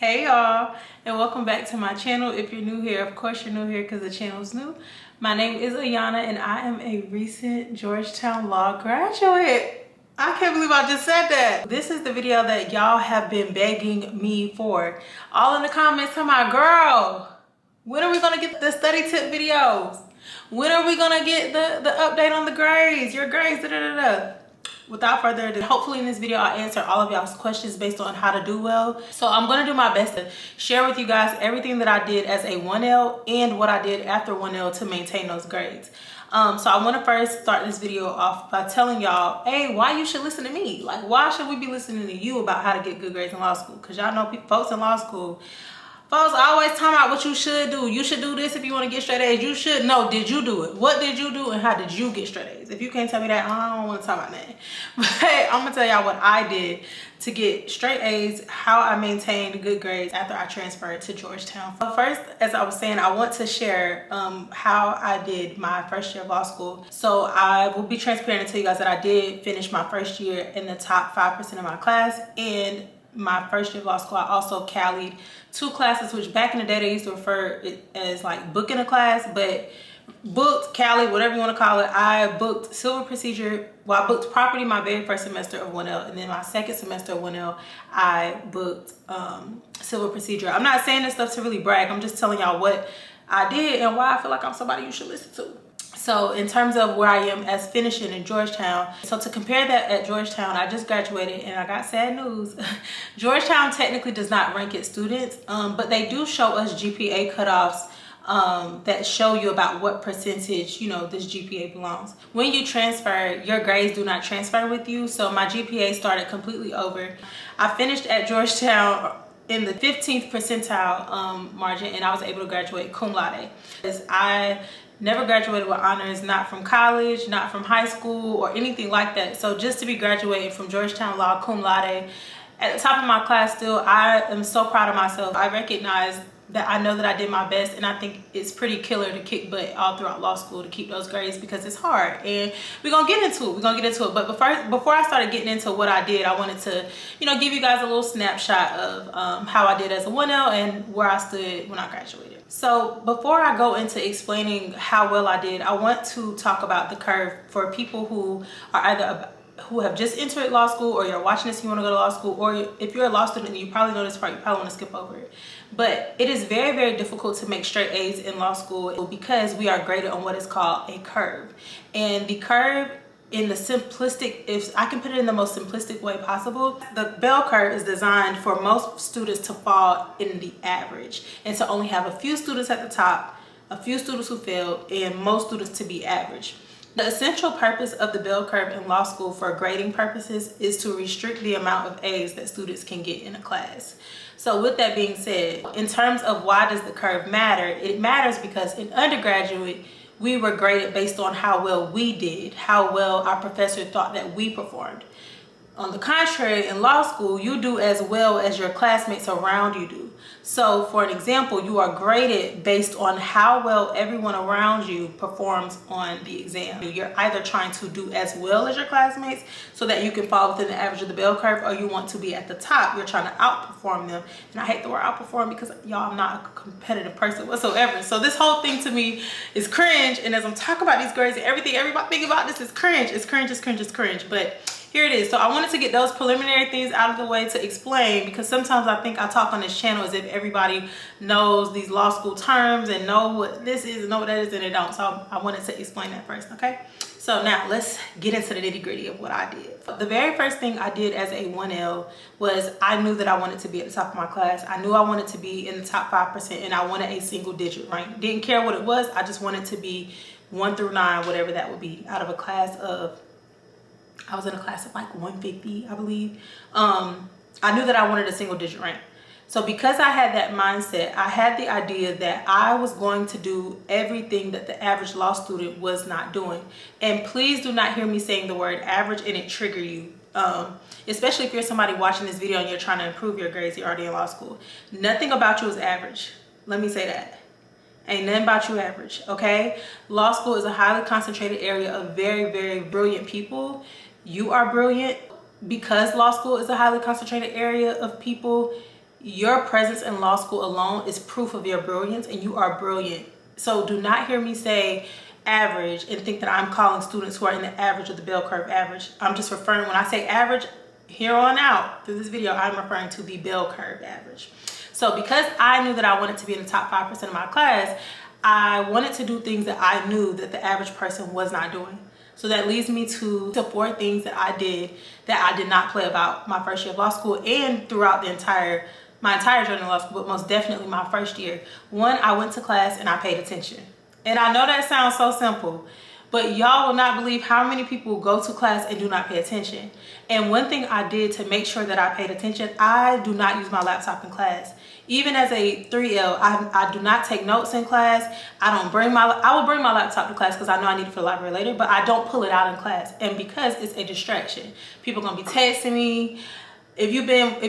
Hey y'all, and welcome back to my channel. If you're new here, of course you're new here because the channel's new. My name is Ayana and I am a recent Georgetown Law graduate. I can't believe I just said that. This is the video that y'all have been begging me for. All in the comments, tell my girl, when are we gonna get the study tip videos? When are we gonna get the update on the grades, your grades, Without further ado, hopefully in this video I'll answer all of y'all's questions based on how to do well. So I'm going to do my best to share with you guys everything that I did as a 1L and what I did after 1L to maintain those grades. So I want to first start this video off by telling y'all, hey, why you should listen to me. Like, why should we be listening to you about how to get good grades in law school? Because y'all know folks in law school, folks always talking about what you should do. You should do this if you want to get straight A's. You should. No, did you do it? What did you do and how did you get straight A's? If you can't tell me that, I don't want to talk about that. But I'm going to tell y'all what I did to get straight A's, how I maintained good grades after I transferred to Georgetown. So first, as I was saying, I want to share how I did my first year of law school. So I will be transparent and tell you guys that I did finish my first year in the top 5% of my class, and my first year of law school I also Cali'd 2 classes, which back in the day they used to refer it as like booking a class, but booked, Cali, whatever you want to call it. I booked civil procedure. Well, I booked property my very first semester of 1L, and then my second semester of 1L I booked civil procedure. I'm not saying this stuff to really brag. I'm just telling y'all what I did and why I feel like I'm somebody you should listen to. So in terms of where I am as finishing in Georgetown, so to compare that at Georgetown, I just graduated and I got sad news. Georgetown technically does not rank its students, but they do show us GPA cutoffs that show you about what percentage, this GPA belongs. When you transfer, your grades do not transfer with you. So my GPA started completely over. I finished at Georgetown in the 15th percentile margin, and I was able to graduate cum laude. I never graduated with honors, not from college, not from high school or anything like that. So just to be graduating from Georgetown Law cum laude at the top of my class still, I am so proud of myself. I recognize that I know that I did my best, and I think it's pretty killer to kick butt all throughout law school to keep those grades because it's hard, and we're gonna get into it. But before I started getting into what I did, I wanted to give you guys a little snapshot of how I did as a 1L and where I stood when I graduated. So before I go into explaining how well I did, I want to talk about the curve for people who are either who have just entered law school, or you're watching this and you want to go to law school, or if you're a law student and you probably know this part, you probably want to skip over it. But it is very, very difficult to make straight A's in law school because we are graded on what is called a curve. And the curve, in the simplistic, if I can put it in the most simplistic way possible, the bell curve is designed for most students to fall in the average and to only have a few students at the top, a few students who failed, and most students to be average. The essential purpose of the bell curve in law school for grading purposes is to restrict the amount of A's that students can get in a class. So with that being said, in terms of why does the curve matter, it matters because in undergraduate, we were graded based on how well we did, how well our professor thought that we performed. On the contrary, in law school, you do as well as your classmates around you do. So for an example, you are graded based on how well everyone around you performs on the exam. You're either trying to do as well as your classmates so that you can fall within the average of the bell curve, or you want to be at the top. You're trying to outperform them. And I hate the word outperform because y'all, I'm not a competitive person whatsoever. So this whole thing to me is cringe. And as I'm talking about these grades and everything, everybody thinking about this is cringe. It's cringe, it's cringe, it's cringe. But here it is. So I wanted to get those preliminary things out of the way to explain, because sometimes I think I talk on this channel as if everybody knows these law school terms and know what this is and know what that is, and they don't. So I wanted to explain that first, okay? So now let's get into the nitty-gritty of what I did. The very first thing I did as a 1L was I knew that I wanted to be at the top of my class. I knew I wanted to be in the top 5%, and I wanted a single digit rank. Didn't care what it was. I just wanted to be 1 through 9, whatever that would be, out of a class of, I was in a class of like 150, I believe. I knew that I wanted a single digit rank. So because I had that mindset, I had the idea that I was going to do everything that the average law student was not doing. And please do not hear me saying the word average and it trigger you. Especially if you're somebody watching this video and you're trying to improve your grades, you're already in law school. Nothing about you is average. Let me say that. Ain't nothing about you average, okay? Law school is a highly concentrated area of very, very brilliant people. You are brilliant. Because law school is a highly concentrated area of people, Your presence in law school alone is proof of your brilliance, and you are brilliant. So do not hear me say average and think that I'm calling students who are in the average or the bell curve average. I'm just referring, when I say average, here on out through this video, I'm referring to the bell curve average. So because I knew that I wanted to be in the top 5% of my class, I wanted to do things that I knew that the average person was not doing. So that leads me to 4 things that I did not play about my first year of law school and throughout my entire journey in law school, but most definitely my first year. 1, I went to class and I paid attention. And I know that sounds so simple, but y'all will not believe how many people go to class and do not pay attention. And one thing I did to make sure that I paid attention, I do not use my laptop in class. Even as a 3L, I do not take notes in class. I will bring my laptop to class because I know I need it for the library later, but I don't pull it out in class. And because it's a distraction, people are gonna be texting me. If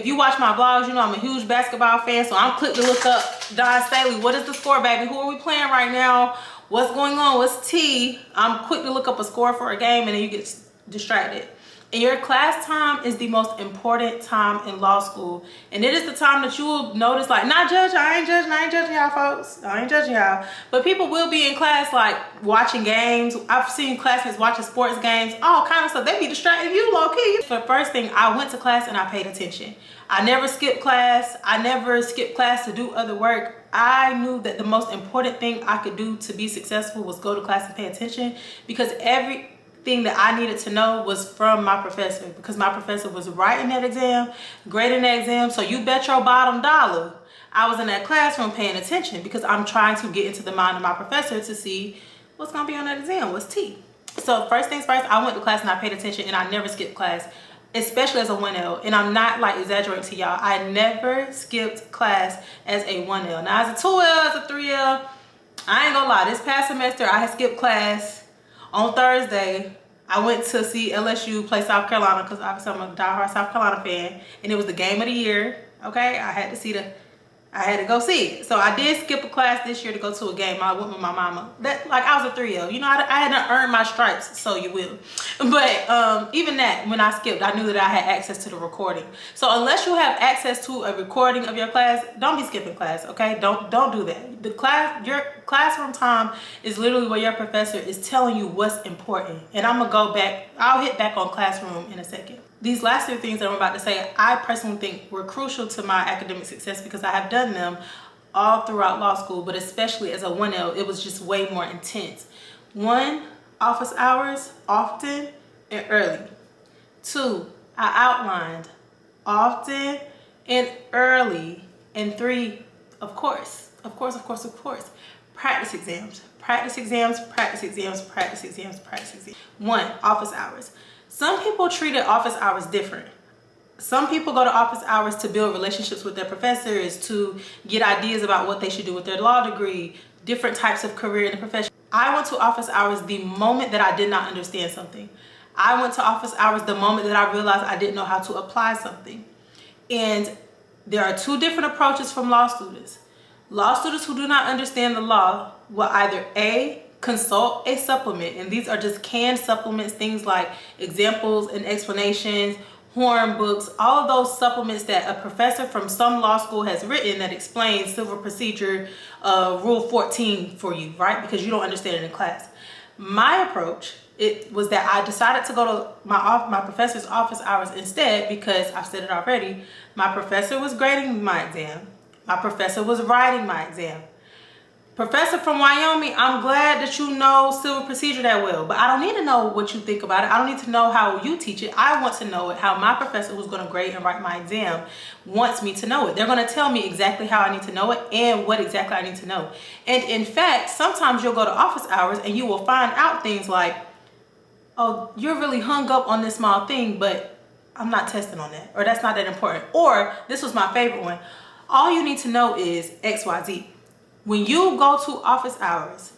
you watch my vlogs, you know I'm a huge basketball fan, so I'm quick to look up Don Staley. What is the score, baby? Who are we playing right now? What's going on? What's T? I'm quick to look up a score for a game, and then you get distracted. And your class time is the most important time in law school. And it is the time that you will notice, like, not judge, I ain't judging y'all, folks. I ain't judging y'all. But people will be in class, like, watching games. I've seen classmates watching sports games, all kind of stuff. They be distracted. You low-key. For the first thing, I went to class and I paid attention. I never skipped class. I never skipped class to do other work. I knew that the most important thing I could do to be successful was go to class and pay attention, because everything that I needed to know was from my professor, because my professor was writing that exam, grading that exam. So you bet your bottom dollar I was in that classroom paying attention, because I'm trying to get into the mind of my professor to see what's gonna be on that exam, what's T. So first things first, I went to class and I paid attention, and I never skipped class, especially as a 1L. And I'm not like exaggerating to y'all. I never skipped class as a 1L. Now as a 2L, as a 3L, I ain't gonna lie, this past semester I had skipped class. On Thursday, I went to see LSU play South Carolina, because obviously I'm a diehard South Carolina fan, and it was the game of the year. Okay, I had to go see it. So I did skip a class this year to go to a game. I went with my mama. Like, I was a 3L. You know, I hadn't earned my stripes, so you will. But even that, when I skipped, I knew that I had access to the recording. So unless you have access to a recording of your class, don't be skipping class, okay? Don't do that. Your classroom time is literally where your professor is telling you what's important. And I'm gonna go back. I'll hit back on classroom in a second. These last 2 things that I'm about to say, I personally think were crucial to my academic success, because I have done them all throughout law school, but especially as a 1L, it was just way more intense. 1, office hours, often and early. 2, I outlined often and early. And 3, of course, practice exams. 1, office hours. Some people treated office hours different. Some people go to office hours to build relationships with their professors, to get ideas about what they should do with their law degree, different types of career in the profession. I went to office hours the moment that I did not understand something. I went to office hours the moment that I realized I didn't know how to apply something. And there are 2 different approaches from law students. Law students who do not understand the law will either A, consult a supplement, and these are just canned supplements, things like examples and explanations, Horn books, all of those supplements that a professor from some law school has written that explains civil procedure rule 14 for you, right? Because you don't understand it in class. My approach, it was that I decided to go to my professor's office hours instead, because I've said it already, my professor was grading my exam, my professor was writing my exam. Professor from Wyoming, I'm glad that you know civil procedure that well, but I don't need to know what you think about it. I don't need to know how you teach it. I want to know it how my professor, who's going to grade and write my exam, wants me to know it. They're going to tell me exactly how I need to know it and what exactly I need to know. And in fact, sometimes you'll go to office hours and you will find out things like, oh, you're really hung up on this small thing, but I'm not testing on that, or that's not that important. Or this was my favorite one. All you need to know is XYZ. When you go to office hours,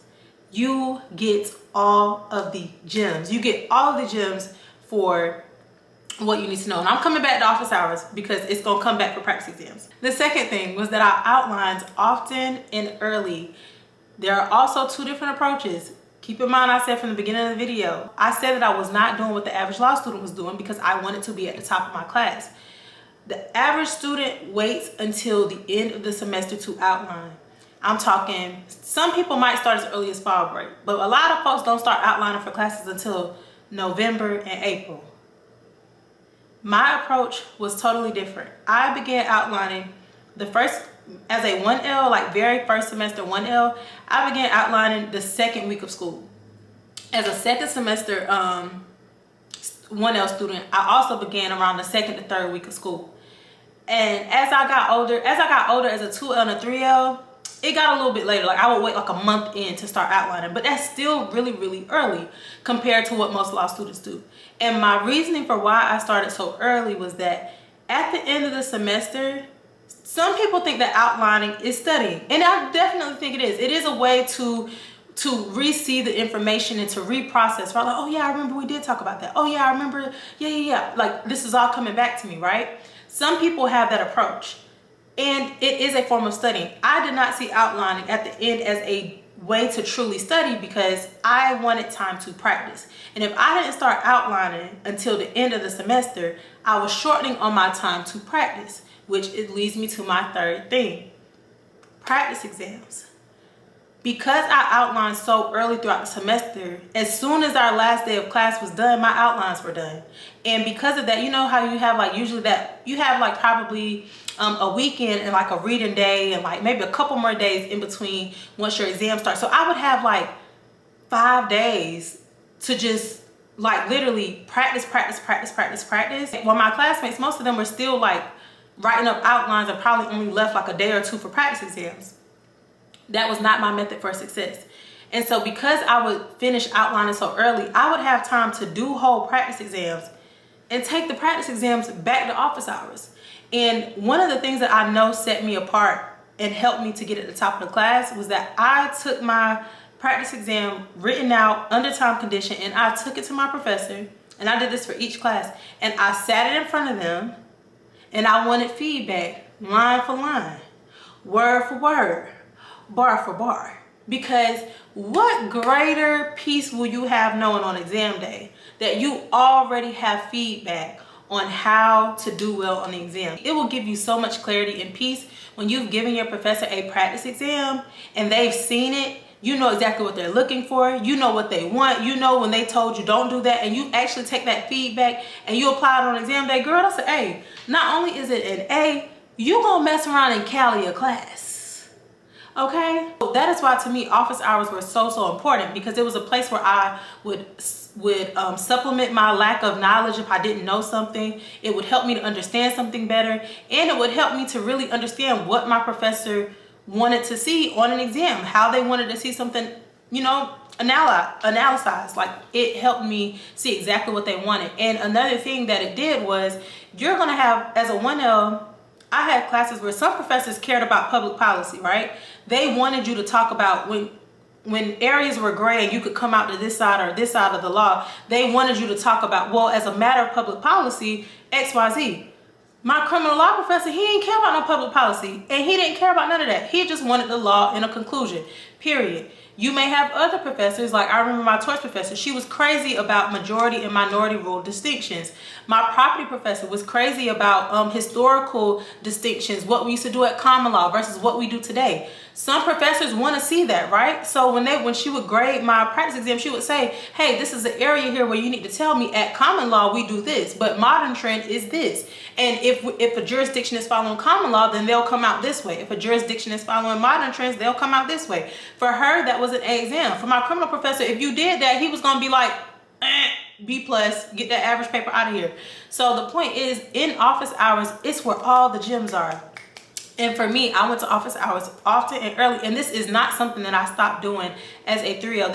you get all of the gems. You get all of the gems for what you need to know. And I'm coming back to office hours because it's going to come back for practice exams. The second thing was that I outlined often and early. There are also 2 different approaches. Keep in mind, I said from the beginning of the video, I said that I was not doing what the average law student was doing because I wanted to be at the top of my class. The average student waits until the end of the semester to outline. I'm talking, some people might start as early as fall break, but a lot of folks don't start outlining for classes until November and April. My approach was totally different. I began outlining as a 1L, like very first semester 1L, I began outlining the second week of school. As a second semester 1L student, I also began around the second to third week of school. And as I got older as a 2L and a 3L, it got a little bit later. Like I would wait like a month in to start outlining, but that's still really, really early compared to what most law students do. And my reasoning for why I started so early was that at the end of the semester, some people think that outlining is studying, and I definitely think it is. It is a way to re-see the information and to reprocess. Right? Like, oh yeah, I remember we did talk about that. Oh yeah, I remember. Yeah. Like this is all coming back to me, right? Some people have that approach, and it is a form of studying. I did not see outlining at the end as a way to truly study because I wanted time to practice. And if I didn't start outlining until the end of the semester, I was shortening on my time to practice, which it leads me to my third thing, practice exams. Because I outlined so early throughout the semester, as soon as our last day of class was done, my outlines were done. And because of that, you know how you have like usually that you have like probably a weekend and like a reading day and like maybe a couple more days in between once your exam starts. So I would have like 5 days to just like literally practice. While my classmates, most of them were still like writing up outlines and probably only left like a day or two for practice exams. That was not my method for success. And so because I would finish outlining so early, I would have time to do whole practice exams and take the practice exams back to office hours. And one of the things that I know set me apart and helped me to get at the top of the class was that I took my practice exam written out under time condition and I took it to my professor, and I did this for each class, and I sat it in front of them and I wanted feedback line for line, word for word, bar for bar. Because what greater peace will you have knowing on exam day that you already have feedback on how to do well on the exam? It will give you so much clarity and peace when you've given your professor a practice exam and they've seen it. You know exactly what they're looking for. You know what they want. You know when they told you don't do that, and you actually take that feedback and you apply it on exam day. Girl, that's an A. Not only is it an A, you gonna mess around and cali a class. Okay, so that is why to me office hours were so important, because it was a place where I would supplement my lack of knowledge. If I didn't know something, it would help me to understand something better, and it would help me to really understand what my professor wanted to see on an exam, how they wanted to see something, you know, analyzed. Like it helped me see exactly what they wanted. And another thing that it did was, you're gonna have, as a 1L, I had classes where some professors cared about public policy, right? They wanted you to talk about when areas were gray and you could come out to this side or this side of the law, they wanted you to talk about, well, as a matter of public policy, XYZ. My criminal law professor, he didn't care about no public policy, and he didn't care about none of that. He just wanted the law in a conclusion, period. You may have other professors, like I remember my torts professor, she was crazy about majority and minority rule distinctions. My property professor was crazy about historical distinctions, what we used to do at common law versus what we do today. Some professors want to see that, right? So when she would grade my practice exam, she would say, hey, this is an area here where you need to tell me at common law we do this, but modern trend is this. And if a jurisdiction is following common law, then they'll come out this way. If a jurisdiction is following modern trends, they'll come out this way. For her, that was an A exam. For my criminal professor, if you did that, he was going to be like, B+, get that average paper out of here. So the point is, in office hours, it's where all the gems are. And for me, I went to office hours often and early, and this is not something that I stopped doing as a 3L.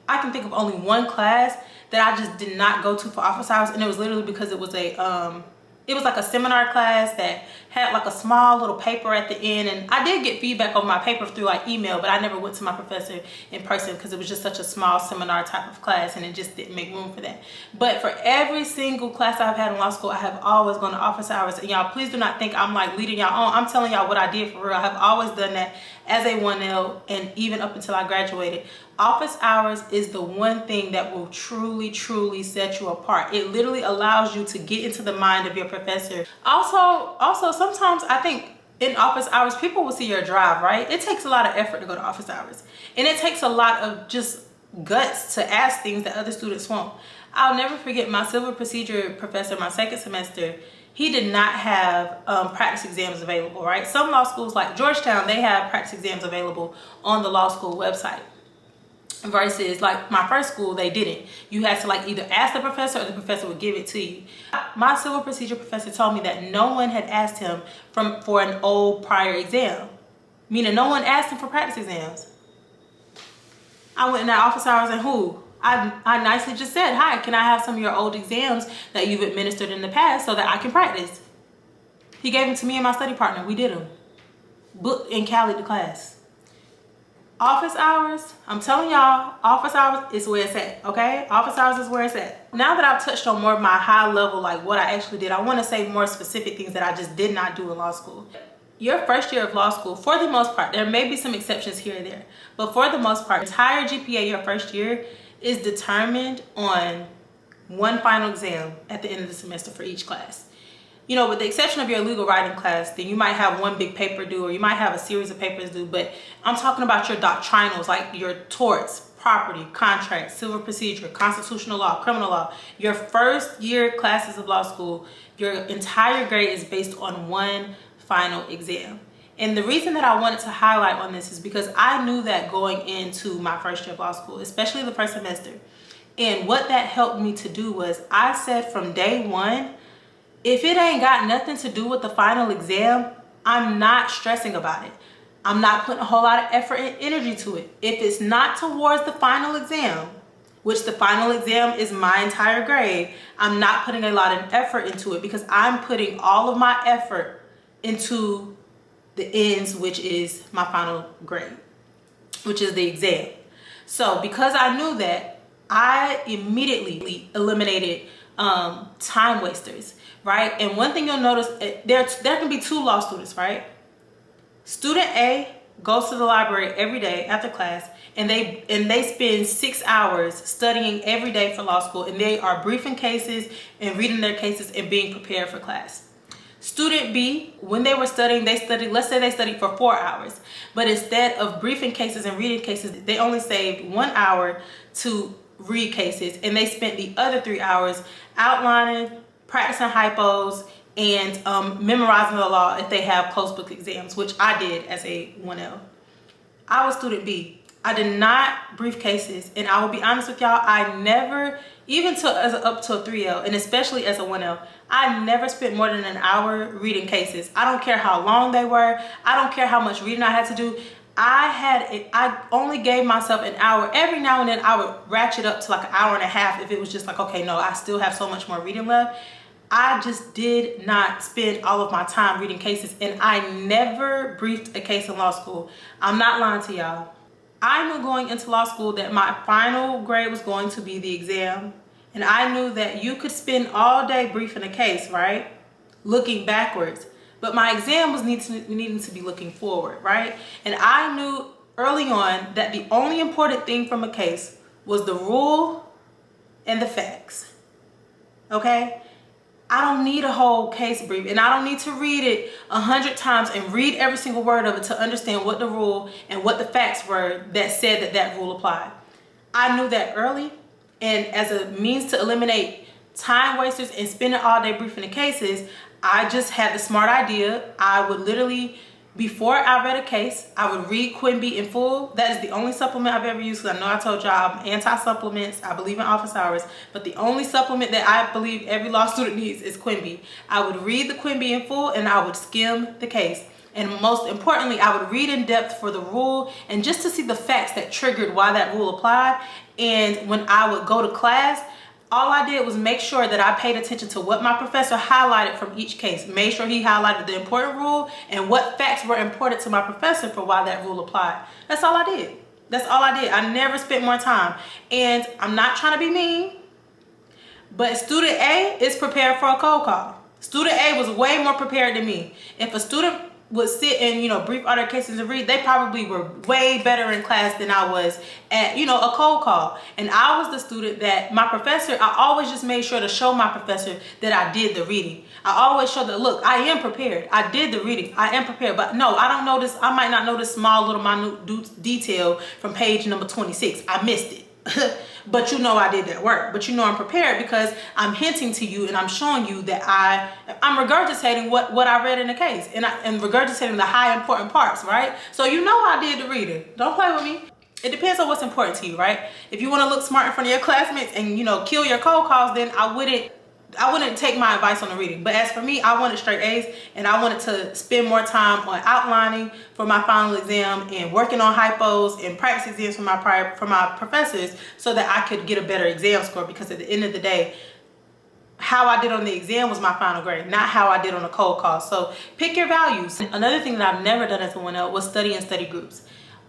I can think of only one class that I just did not go to for office hours, and it was literally because it was like a seminar class that had like a small little paper at the end, and I did get feedback on my paper through like email, but I never went to my professor in person because it was just such a small seminar type of class and it just didn't make room for that. But for every single class I've had in law school, I have always gone to office hours. And y'all, please do not think I'm like leading y'all on. I'm telling y'all what I did for real. I have always done that as a 1L, and even up until I graduated. Office hours is the one thing that will truly set you apart. It literally allows you to get into the mind of your professor. Also sometimes I think in office hours people will see your drive, right? It takes a lot of effort to go to office hours, and it takes a lot of just guts to ask things that other students won't. I'll never forget my civil procedure professor my second semester. He did not have practice exams available, right? Some law schools like Georgetown, they have practice exams available on the law school website. Versus like my first school, they didn't. You had to like either ask the professor or the professor would give it to you. My civil procedure professor told me that no one had asked him for an old prior exam. Meaning no one asked him for practice exams. I went in that office hours and who? I nicely just said, hi, can I have some of your old exams that you've administered in the past so that I can practice? He gave them to me and my study partner. We did them. Booked and Cali the class. Office hours, I'm telling y'all, office hours is where it's at, okay? Office hours is where it's at. Now that I've touched on more of my high level, like what I actually did, I want to say more specific things that I just did not do in law school. Your first year of law school, for the most part, there may be some exceptions here and there, but for the most part, entire GPA your first year is determined on one final exam at the end of the semester for each class. You know, with the exception of your legal writing class, then you might have one big paper due, or you might have a series of papers due, but I'm talking about your doctrinals, like your torts, property, contract, civil procedure, constitutional law, criminal law. Your first year classes of law school, your entire grade is based on one final exam. And the reason that I wanted to highlight on this is because I knew that going into my first year of law school, especially the first semester. And what that helped me to do was I said from day one, if it ain't got nothing to do with the final exam, I'm not stressing about it. I'm not putting a whole lot of effort and energy to it. If it's not towards the final exam, which the final exam is my entire grade, I'm not putting a lot of effort into it because I'm putting all of my effort into the ends, which is my final grade, which is the exam. So because I knew that, I immediately eliminated time wasters, right? And one thing you'll notice, there can be two law students, right? Student A goes to the library every day after class, and they spend 6 hours studying every day for law school, and they are briefing cases and reading their cases and being prepared for class. Student B, when they were studying, let's say they studied for 4 hours, but instead of briefing cases and reading cases, they only saved 1 hour to read cases, and they spent the other 3 hours outlining, practicing hypos, and memorizing the law if they have closed book exams, which I did as a 1L. I was student B. I did not brief cases, and I will be honest with y'all, I never, even up to a 3L, and especially as a 1L, I never spent more than an hour reading cases. I don't care how long they were. I don't care how much reading I had to do. I only gave myself an hour. Every now and then I would ratchet up to like an hour and a half if it was just like, okay, no, I still have so much more reading left. I just did not spend all of my time reading cases, and I never briefed a case in law school. I'm not lying to y'all. I knew going into law school that my final grade was going to be the exam, and I knew that you could spend all day briefing a case, right? Looking backwards. But my exam was needing to be looking forward, right? And I knew early on that the only important thing from a case was the rule and the facts, okay? I don't need a whole case brief, and I don't need to read it 100 times and read every single word of it to understand what the rule and what the facts were that said that rule applied. I knew that early, and as a means to eliminate time wasters and spending all day briefing the cases, I just had the smart idea. I would literally, before I read a case, I would read Quimby in full. That is the only supplement I've ever used, because I know I told y'all I'm anti-supplements. I believe in office hours, but the only supplement that I believe every law student needs is Quimby. I would read the Quimby in full, and I would skim the case. And most importantly, I would read in depth for the rule and just to see the facts that triggered why that rule applied. And when I would go to class, All I did was make sure that I paid attention to what my professor highlighted from each case. Made sure he highlighted the important rule and what facts were important to my professor for why that rule applied. That's all I did. That's all I did. I never spent more time. And I'm not trying to be mean, but student A is prepared for a cold call. Student A was way more prepared than me. If a student would sit and, you know, brief all their cases and read, they probably were way better in class than I was at, you know, a cold call. And I was the student that my professor, I always just made sure to show my professor that I did the reading. I always show that, look, I am prepared. I did the reading. I am prepared. But no, I don't notice, I might not notice small little minute detail from page number 26. I missed it. But you know I did that work. But you know I'm prepared because I'm hinting to you and I'm showing you that I'm regurgitating what I read in the case, and I'm regurgitating the high important parts, right? So you know I did the reading. Don't play with me. It depends on what's important to you, right? If you want to look smart in front of your classmates and, you know, kill your cold calls, then I wouldn't take my advice on the reading. But as for me, I wanted straight A's, and I wanted to spend more time on outlining for my final exam and working on hypos and practice exams for my professors so that I could get a better exam score, because at the end of the day, how I did on the exam was my final grade, not how I did on a cold call. So pick your values. Another thing that I've never done as a 1L was study in study groups.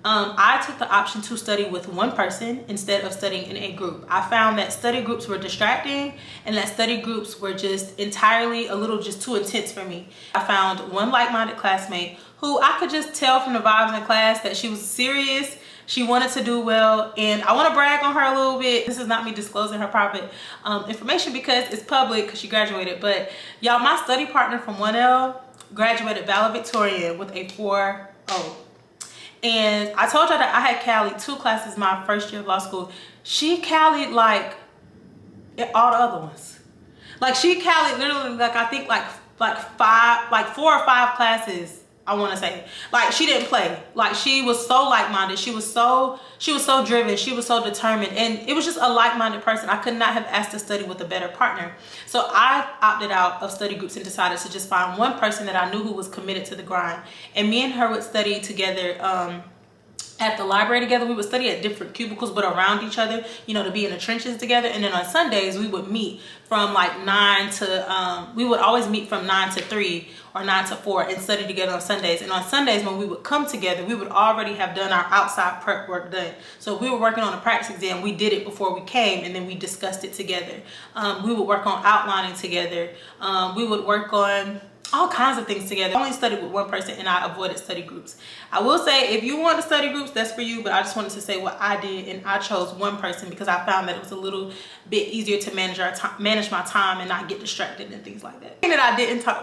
I took the option to study with one person instead of studying in a group. I found that study groups were distracting and that study groups were just entirely a little just too intense for me. I found one like-minded classmate who I could just tell from the vibes in class that she was serious. She wanted to do well, and I want to brag on her a little bit. This is not me disclosing her private information because it's public because she graduated. But y'all, my study partner from 1L graduated valedictorian with a 4.0. And I told y'all that I had Callied 2 classes my first year of law school. She Callied like all the other ones. Like she Callied literally like I think like 4 or 5 classes, I want to say. Like she didn't play. Like she was so like-minded. She was so driven. She was so determined. And it was just a like-minded person. I could not have asked to study with a better partner. So I opted out of study groups and decided to just find one person that I knew who was committed to the grind. And me and her would study together at the library together. We would study at different cubicles but around each other, you know, to be in the trenches together. And then on Sundays we would meet from like 9 to we would always meet from 9 to 3 or 9 to 4 and study together on Sundays. And on Sundays when we would come together, we would already have done our outside prep work done. So if we were working on a practice exam, we did it before we came and then we discussed it together. We would work on outlining together. We would work on all kinds of things together. I only studied with one person and I avoided study groups. I will say if you want to study groups, that's for you, but I just wanted to say what I did, and I chose one person because I found that it was a little bit easier to manage my time and not get distracted and things like that.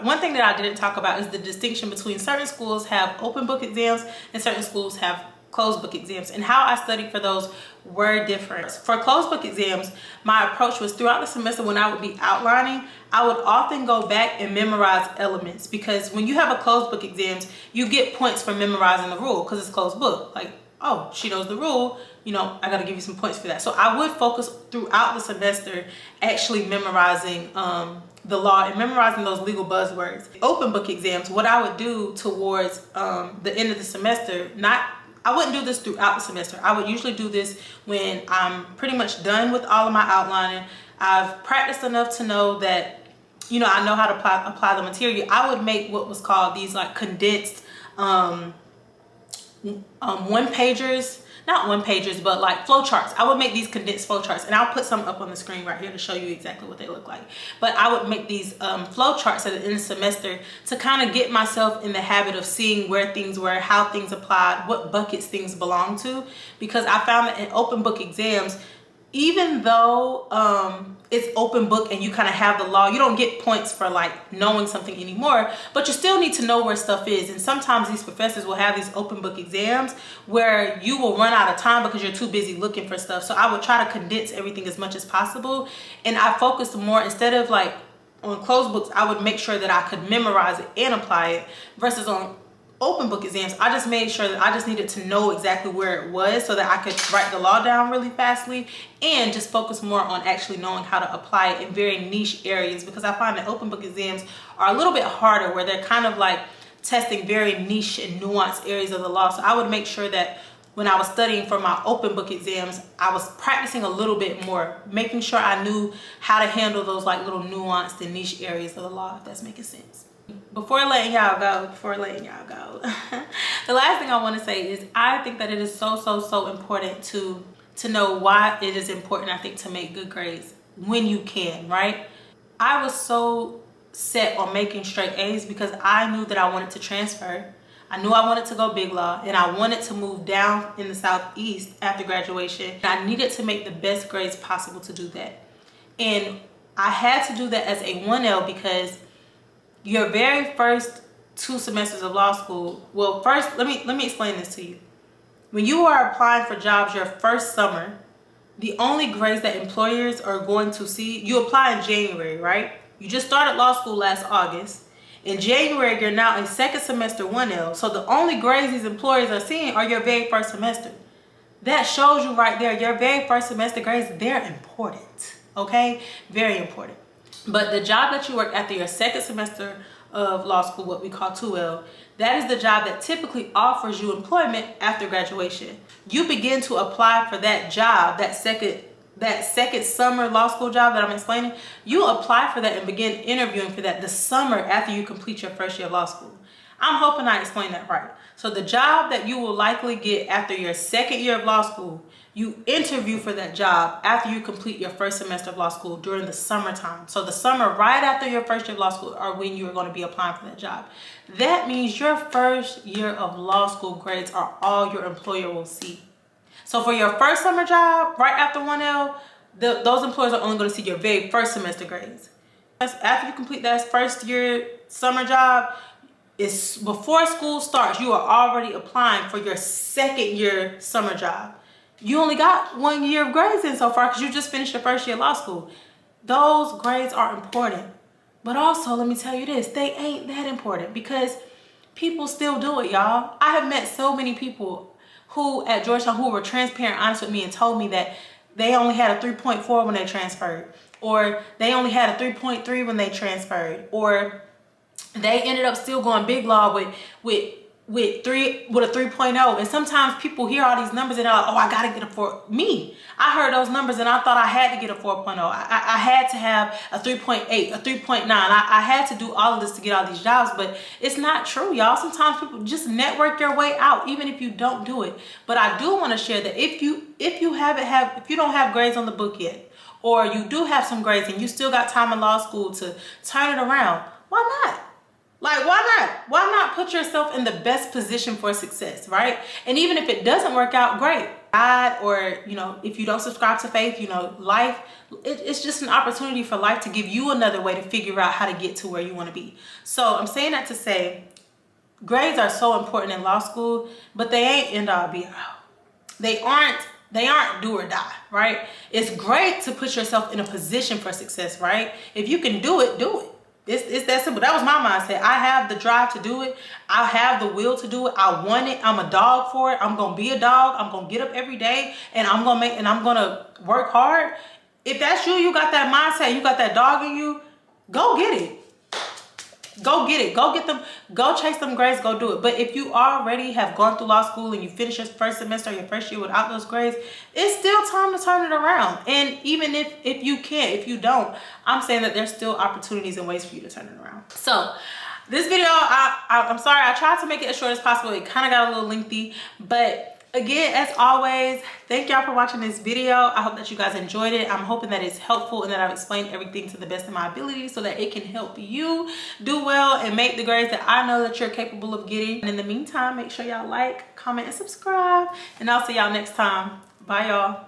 One thing that I didn't talk about is the distinction between certain schools have open book exams and certain schools have closed book exams, and how I studied for those were different. For closed book exams, my approach was throughout the semester when I would be outlining, I would often go back and memorize elements, because when you have a closed book exams, you get points for memorizing the rule because it's closed book. Like, oh, she knows the rule, you know, I gotta give you some points for that. So I would focus throughout the semester actually memorizing the law and memorizing those legal buzzwords. Open book exams, what I would do towards the end of the semester, I wouldn't do this throughout the semester. I would usually do this when I'm pretty much done with all of my outlining. I've practiced enough to know that, you know, I know how to apply the material. I would make what was called these like condensed one-pagers, not one-pagers, but like flow charts. I would make these condensed flow charts, and I'll put some up on the screen right here to show you exactly what they look like. But I would make these flow charts at the end of the semester to kind of get myself in the habit of seeing where things were, how things applied, what buckets things belong to, because I found that in open book exams, even though it's open book and you kind of have the law, you don't get points for like knowing something anymore, but you still need to know where stuff is. And sometimes these professors will have these open book exams where you will run out of time because you're too busy looking for stuff. So I would try to condense everything as much as possible, and I focused more, instead of like on closed books, I would make sure that I could memorize it and apply it, versus on open book exams, I just made sure that I just needed to know exactly where it was so that I could write the law down really fastly and just focus more on actually knowing how to apply it in very niche areas, because I find that open book exams are a little bit harder, where they're kind of like testing very niche and nuanced areas of the law. So I would make sure that when I was studying for my open book exams, I was practicing a little bit more, making sure I knew how to handle those like little nuanced and niche areas of the law, if that's making sense. Before letting y'all go, the last thing I want to say is I think that it is so important to know why it is important, I think, to make good grades when you can, right? I was so set on making straight A's because I knew that I wanted to transfer. I knew I wanted to go big law, and I wanted to move down in the Southeast after graduation. I needed to make the best grades possible to do that. And I had to do that as a 1L because your very first 2 semesters of law school, well, first, let me explain this to you. When you are applying for jobs your first summer, the only grades that employers are going to see, you apply in January, right? You just started law school last August. In January, you're now in second semester 1L. So the only grades these employers are seeing are your very first semester. That shows you right there, your very first semester grades, they're important, okay? Very important. But the job that you work after your second semester of law school, what we call 2L, that is the job that typically offers you employment after graduation. You begin to apply for that job, that second summer law school job that I'm explaining. You apply for that and begin interviewing for that the summer after you complete your first year of law school. I'm hoping I explained that right. So the job that you will likely get after your second year of law school, you interview for that job after you complete your first semester of law school during the summertime. So the summer right after your first year of law school are when you are going to be applying for that job. That means your first year of law school grades are all your employer will see. So for your first summer job, right after 1L, those employers are only going to see your very first semester grades. After you complete that first year summer job, it's before school starts, you are already applying for your second year summer job. You only got 1 year of grades in so far because you just finished your first year of law school. Those grades are important. But also, let me tell you this, they ain't that important because people still do it, y'all. I have met so many people who at Georgetown who were transparent, honest with me, and told me that they only had a 3.4 when they transferred, or they only had a 3.3 when they transferred, or they ended up still going big law with a 3.0. And sometimes people hear all these numbers and they're like, oh, I gotta get a 4. Me, I heard those numbers and I thought I had to get a 4.0. I had to have a 3.8, a 3.9. I had to do all of this to get all these jobs, but it's not true, y'all. Sometimes people just network your way out, even if you don't do it. But I do want to share that if you don't have grades on the book yet, or you do have some grades and you still got time in law school to turn it around, why not? Like, why not? Why not put yourself in the best position for success, right? And even if it doesn't work out, great. God, or, if you don't subscribe to faith, life, it's just an opportunity for life to give you another way to figure out how to get to where you want to be. So I'm saying that to say, grades are so important in law school, but they ain't end all be all. They aren't do or die, right? It's great to put yourself in a position for success, right? If you can do it, do it. It's that simple. That was my mindset. I have the drive to do it. I have the will to do it. I want it. I'm a dog for it. I'm gonna be a dog. I'm gonna get up every day and I'm gonna work hard. If that's you, you got that mindset, you got that dog in you, go get it. Go get it. Go get them. Go chase them grades. Go do it. But if you already have gone through law school and you finish your first semester or your first year without those grades, it's still time to turn it around. And even if you can't, if you don't, I'm saying that there's still opportunities and ways for you to turn it around. So this video, I'm sorry, I tried to make it as short as possible. It kind of got a little lengthy, but again, as always, thank y'all for watching this video. I hope that you guys enjoyed it. I'm hoping that it's helpful and that I've explained everything to the best of my ability so that it can help you do well and make the grades that I know that you're capable of getting. And in the meantime, make sure y'all like, comment, and subscribe. And I'll see y'all next time. Bye, y'all.